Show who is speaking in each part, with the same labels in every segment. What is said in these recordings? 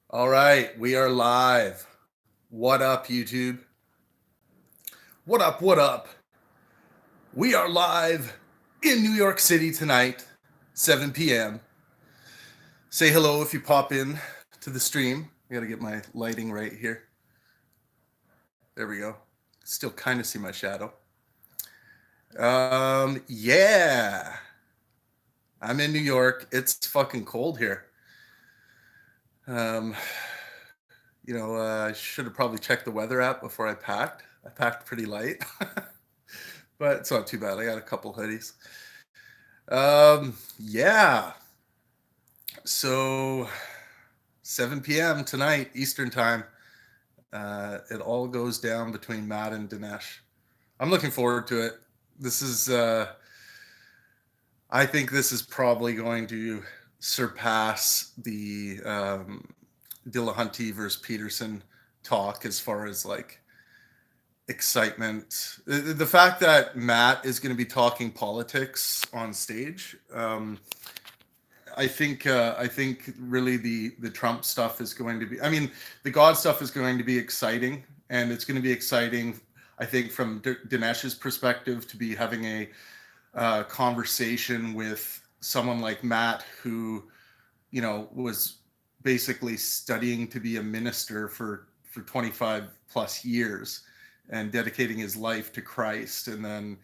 Speaker 1: All right, we are live. What up, YouTube? What up, what up? We are live in New York City tonight, 7 p.m. Say hello if you pop in to the stream. I gotta get my lighting right here. There we go. Still kind of see my shadow. Yeah. I'm in New York. It's fucking cold here. Um, I should have probably checked the weather app before I packed. I packed pretty light. But it's not too bad. I got a couple hoodies. Yeah. So 7 p.m. tonight, Eastern time. It all goes down between Matt and Dinesh. I'm looking forward to it. This is, I think this is probably going to surpass the Dillahunty versus Peterson talk as far as like excitement. The fact that Matt is going to be talking politics on stage, I think really the Trump stuff is going to be. I mean, the God stuff is going to be exciting, and it's going to be exciting. I think from Dinesh's perspective to be having a conversation with someone like Matt, who was basically studying to be a minister for 25 plus years and dedicating his life to Christ, and then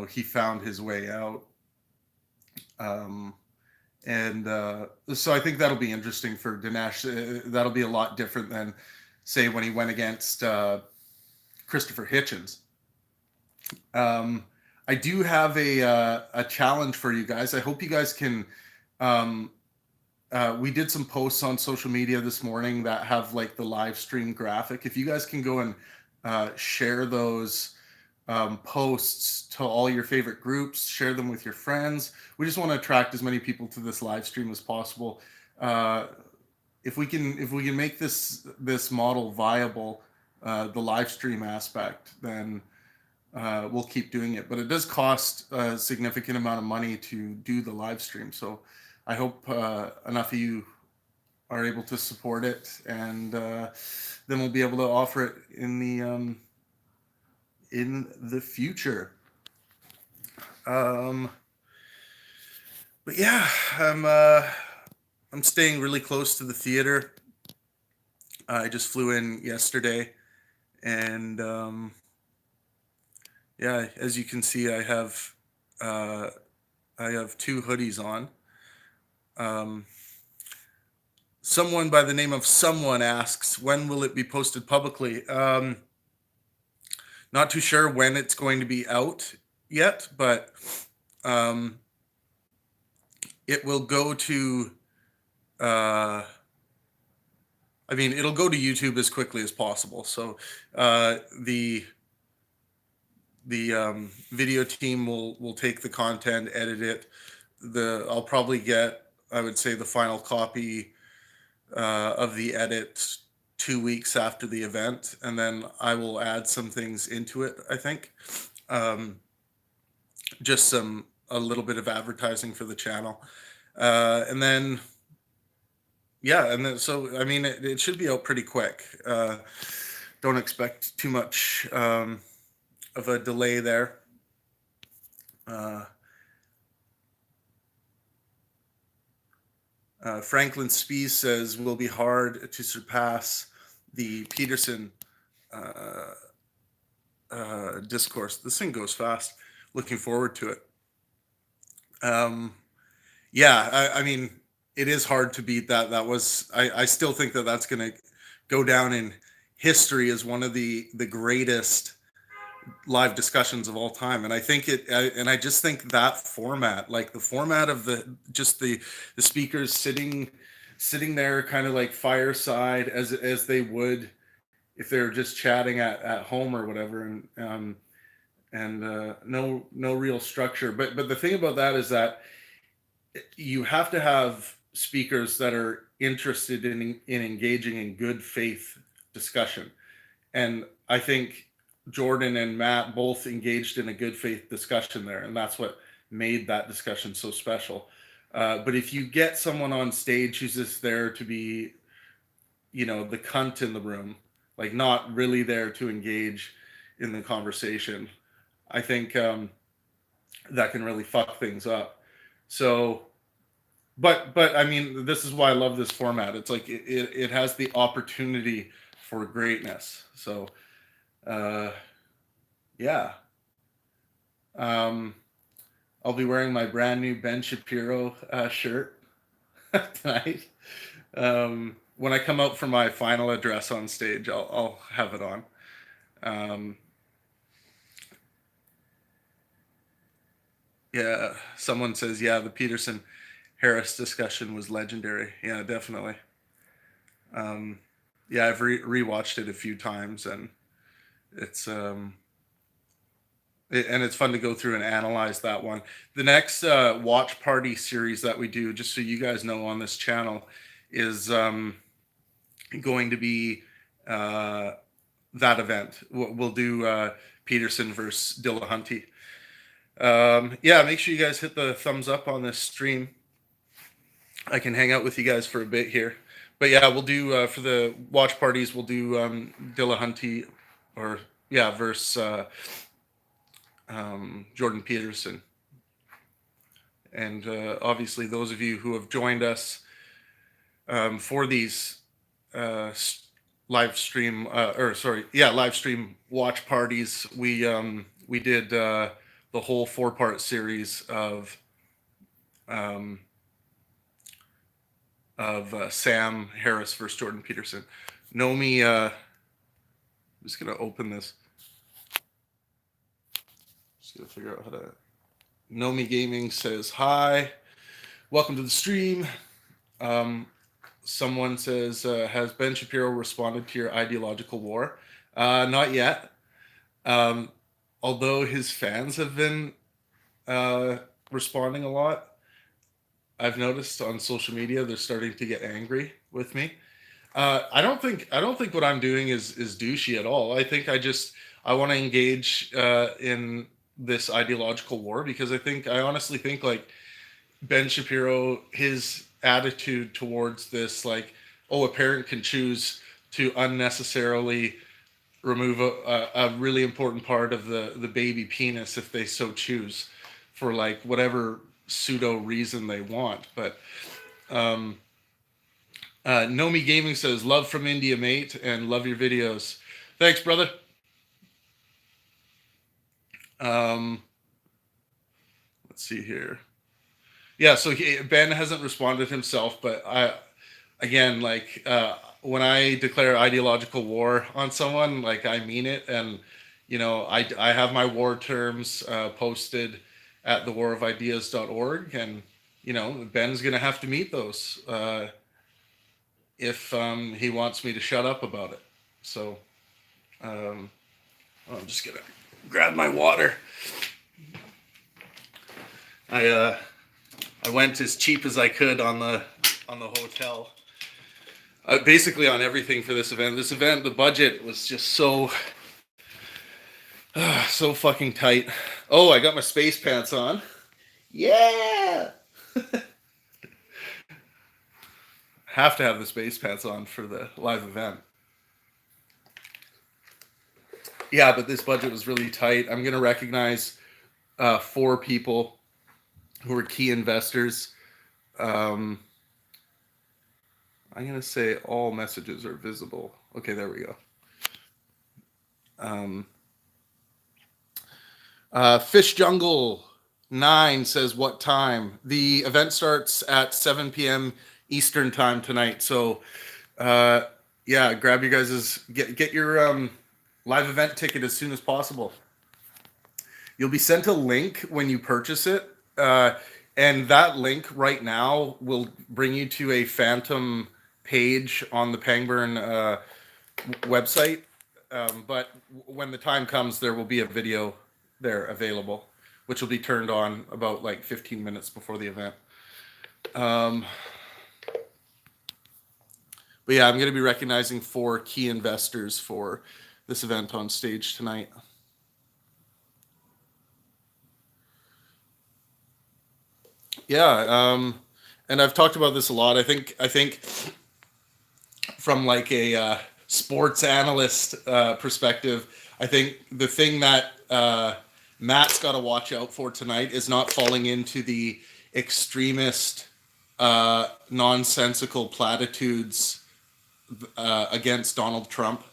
Speaker 1: he found his way out. Um, and so I think that'll be interesting for Dinesh. That'll be a lot different than, say, when he went against Christopher Hitchens. Um, I do have a challenge for you guys. I hope you guys can. Um, we did some posts on social media this morning that have like the live stream graphic. If you guys can go and share those posts to all your favorite groups, share them with your friends. We just want to attract as many people to this live stream as possible. Uh, if we can make this model viable, the live stream aspect, then we'll keep doing it. But it does cost a significant amount of money to do the live stream. So I hope enough of you are able to support it, and then we'll be able to offer it in the future. Um, but yeah, I'm uh, I'm staying really close to the theater. I just flew in yesterday, and yeah, as you can see, uh, I have two hoodies on. Um, Someone by the name of someone asks, when will it be posted publicly? Not too sure when it's going to be out yet, but um, it will go to. Uh, I mean, it'll go to YouTube as quickly as possible. So the video team will take the content, edit it. I'll probably get, I would say, the final copy of the edit 2 weeks after the event, and then I will add some things into it. I think just some a little bit of advertising for the channel, and then yeah, and then so I mean it should be out pretty quick. Don't expect too much of a delay there. Uh, Franklin Spees says will be hard to surpass the Peterson uh, discourse. This thing goes fast. Looking forward to it. Um, yeah, I mean, it is hard to beat that. I still think that that's going to go down in history as one of the greatest live discussions of all time. And I just think that format, like the format of the speakers sitting there kind of like fireside as they would if they were just chatting at home or whatever, and no real structure. But the thing about that is that you have to have speakers that are interested in engaging in good faith discussion. And I think Jordan and Matt both engaged in a good faith discussion there, and that's what made that discussion so special. But if you get someone on stage who's just there to be the cunt in the room, like not really there to engage in the conversation, I think that can really fuck things up. So, but I mean, this is why I love this format. It's like it has the opportunity for greatness. So, uh, yeah. Um, I'll be wearing my brand new Ben Shapiro shirt tonight. When I come out for my final address on stage, I'll have it on. Um, yeah, someone says, yeah, the Peterson Harris discussion was legendary. Yeah, definitely. Um, yeah, I've rewatched it a few times, and it's and it's fun to go through and analyze that one. The next watch party series that we do, just so you guys know, on this channel, is going to be uh, that event. We'll do Peterson versus Dillahunty. Yeah, make sure you guys hit the thumbs up on this stream. I can hang out with you guys for a bit here. But yeah, we'll do for the watch parties, we'll do Dillahunty, or yeah, versus Jordan Peterson. And obviously, those of you who have joined us for these live stream live stream watch parties, we did the whole 4-part series of Sam Harris versus Jordan Peterson. Nomi, I'm just gonna open this. Just gonna figure out how to. Nomi Gaming says hi, welcome to the stream. Someone says, has Ben Shapiro responded to your ideological war? Not yet. Although his fans have been responding a lot, I've noticed on social media they're starting to get angry with me. I don't think what I'm doing is douchey at all. I think I want to engage in this ideological war, because I honestly think, like, Ben Shapiro, his attitude towards this, like, oh, a parent can choose to unnecessarily remove a really important part of the baby penis if they so choose, for like whatever pseudo reason they want. But Nomi Gaming says, love from India, mate, and love your videos. Thanks, brother. Let's see here. Yeah, so Ben hasn't responded himself, but again, like, when I declare ideological war on someone, like, I mean it. And I have my war terms posted at thewarofideas.org, and Ben's gonna have to meet those if he wants me to shut up about it. So I'm just gonna grab my water. I went as cheap as I could on the hotel. Basically on everything for this event. This event, the budget was just so fucking tight. Oh, I got my space pants on. Yeah. Have to have the space pants on for the live event. Yeah, but this budget was really tight. I'm going to recognize 4 people who are key investors. I'm going to say all messages are visible. Okay, there we go. Fish Jungle 9 says, what time? The event starts at 7 p.m. Eastern time tonight. So, yeah, grab your guys's, get your live event ticket as soon as possible. You'll be sent a link when you purchase it. And that link right now will bring you to a phantom page on the Pangburn website. But when the time comes, there will be a video there available, which will be turned on about like 15 minutes before the event. But yeah, I'm going to be recognizing 4 key investors for this event on stage tonight. Yeah, and I've talked about this a lot. I think from like a sports analyst perspective, I think the thing that Matt's got to watch out for tonight is not falling into the extremist, nonsensical platitudes against Donald Trump.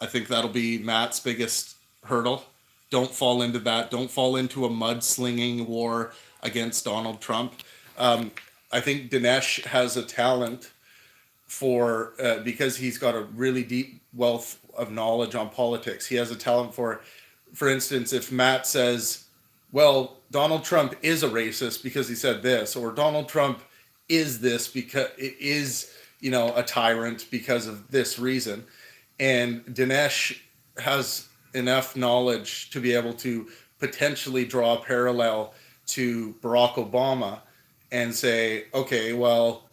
Speaker 1: I think that'll be Matt's biggest hurdle. Don't fall into that. Don't fall into a mudslinging war against Donald Trump. I think Dinesh has a talent for because he's got a really deep wealth of knowledge on politics. He has a talent for instance, if Matt says, "Well, Donald Trump is a racist because he said this," or "Donald Trump is this because it is, a tyrant because of this reason," and Dinesh has enough knowledge to be able to potentially draw a parallel to Barack Obama and say, okay, well,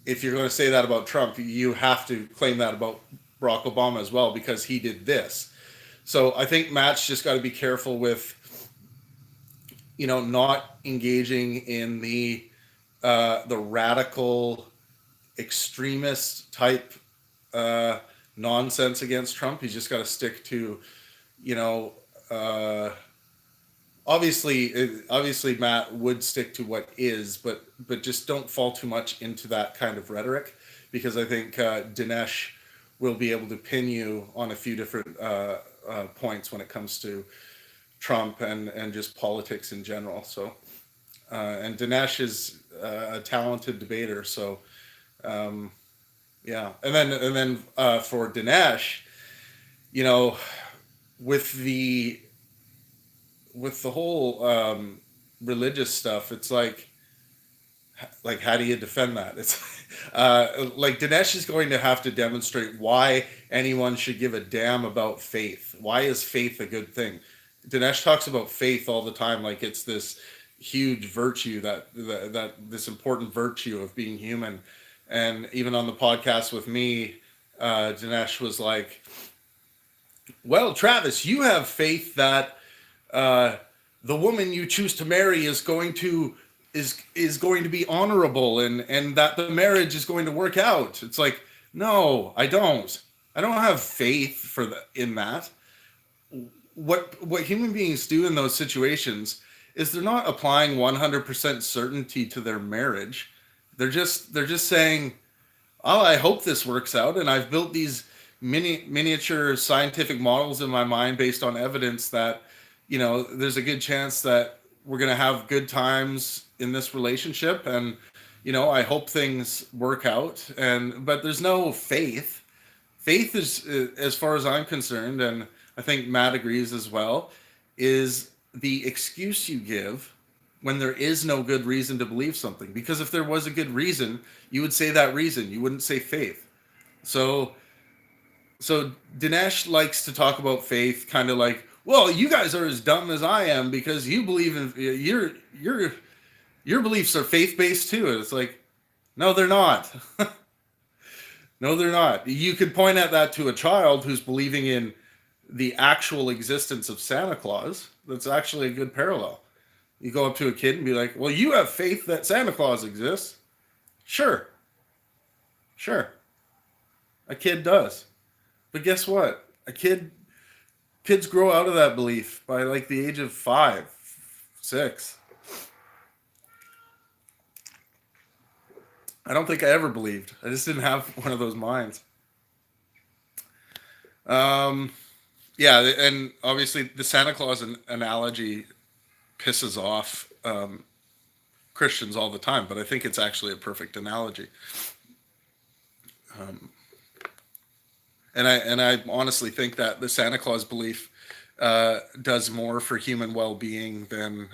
Speaker 1: if you're going to say that about Trump, you have to claim that about Barack Obama as well because he did this. So I think Matt's just got to be careful with, not engaging in the radical extremist type nonsense against Trump. He's just got to stick to, obviously Matt would stick to what is, but just don't fall too much into that kind of rhetoric, because I think Dinesh will be able to pin you on a few different points when it comes to Trump and just politics in general. So, and Dinesh is a talented debater. So, yeah. And then for Dinesh, with the whole religious stuff, it's like how do you defend that? It's like Dinesh is going to have to demonstrate why anyone should give a damn about faith. Why is faith a good thing? Dinesh talks about faith all the time, like it's this huge virtue, that this important virtue of being human. And even on the podcast with me, Dinesh was like, "Well, Travis, you have faith that the woman you choose to marry is going to be honorable, and that the marriage is going to work out." It's like, no, I don't have faith in that. What human beings do in those situations is they're not applying 100% certainty to their marriage. They're just saying, "Oh, I hope this works out," and I've built these miniature scientific models in my mind based on evidence that there's a good chance that we're going to have good times in this relationship, and I hope things work out. But there's no faith. Faith is, as far as I'm concerned, and I think Matt agrees as well, is the excuse you give when there is no good reason to believe something. Because if there was a good reason, you would say that reason. You wouldn't say faith. So Dinesh likes to talk about faith kind of like, "Well, you guys are as dumb as I am because you believe in your beliefs are faith-based too." And it's like, no, they're not. No, they're not. You could point at that to a child who's believing in the actual existence of Santa Claus. That's actually a good parallel. You go up to a kid and be like, "Well, you have faith that Santa Claus exists." Sure. A kid does. But guess what? Kids grow out of that belief by like the age of 5, 6. I don't think I ever believed. I just didn't have one of those minds. Yeah, and obviously the Santa Claus analogy pisses off Christians all the time, but I think it's actually a perfect analogy. And I honestly think that the Santa Claus belief does more for human well-being than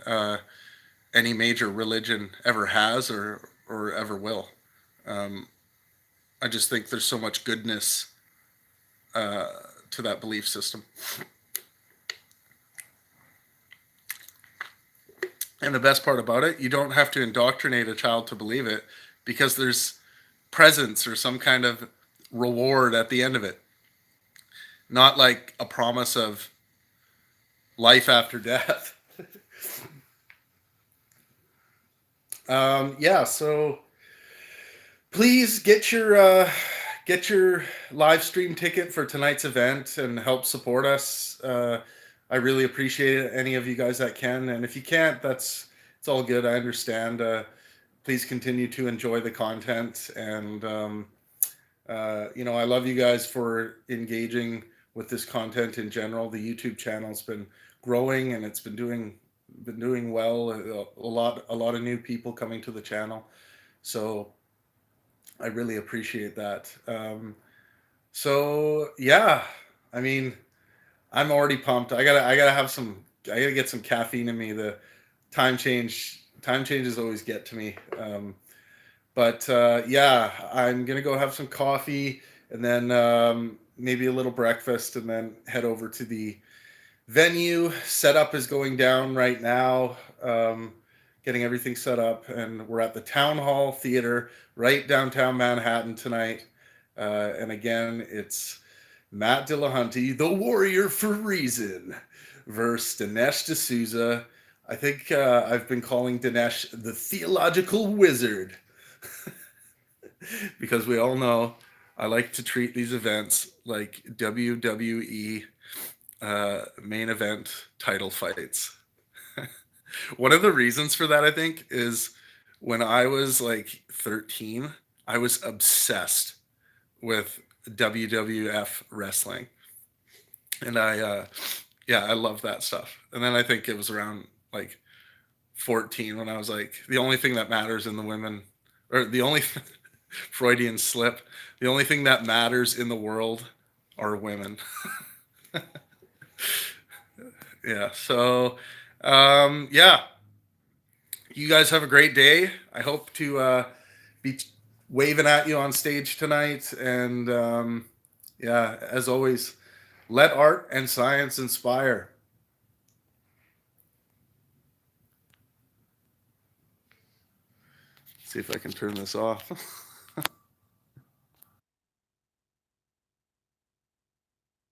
Speaker 1: any major religion ever has or ever will. I just think there's so much goodness to that belief system. And the best part about it, you don't have to indoctrinate a child to believe it, because there's presents or some kind of reward at the end of it. Not like a promise of life after death. Yeah, so please get your live stream ticket for tonight's event and help support us. I really appreciate it. Any of you guys that can, and if you can't, it's all good. I understand. Please continue to enjoy the content, and I love you guys for engaging with this content in general. The YouTube channel's been growing, and it's been doing well. A lot of new people coming to the channel, so I really appreciate that. So yeah, I mean, I'm already pumped. I gotta get some caffeine in me. The time changes always get to me. But yeah, I'm gonna go have some coffee and then maybe a little breakfast and then head over to the venue. Setup is going down right now. Getting everything set up, and we're at the Town Hall Theater right downtown Manhattan tonight. And again, it's Matt Dillahunty, the warrior for reason, versus Dinesh D'Souza. I think I've been calling Dinesh the theological wizard because we all know I like to treat these events like WWE main event title fights. One of the reasons for that, I think, is when I was like 13, I was obsessed with WWF wrestling. And I love that stuff. And then I think it was around like 14 when I was like, the only thing that matters in the women, or the only Freudian slip, the only thing that matters in the world are women. Yeah. So, yeah, you guys have a great day. I hope to be waving at you on stage tonight. And yeah, as always, let art and science inspire. See if I can turn this off.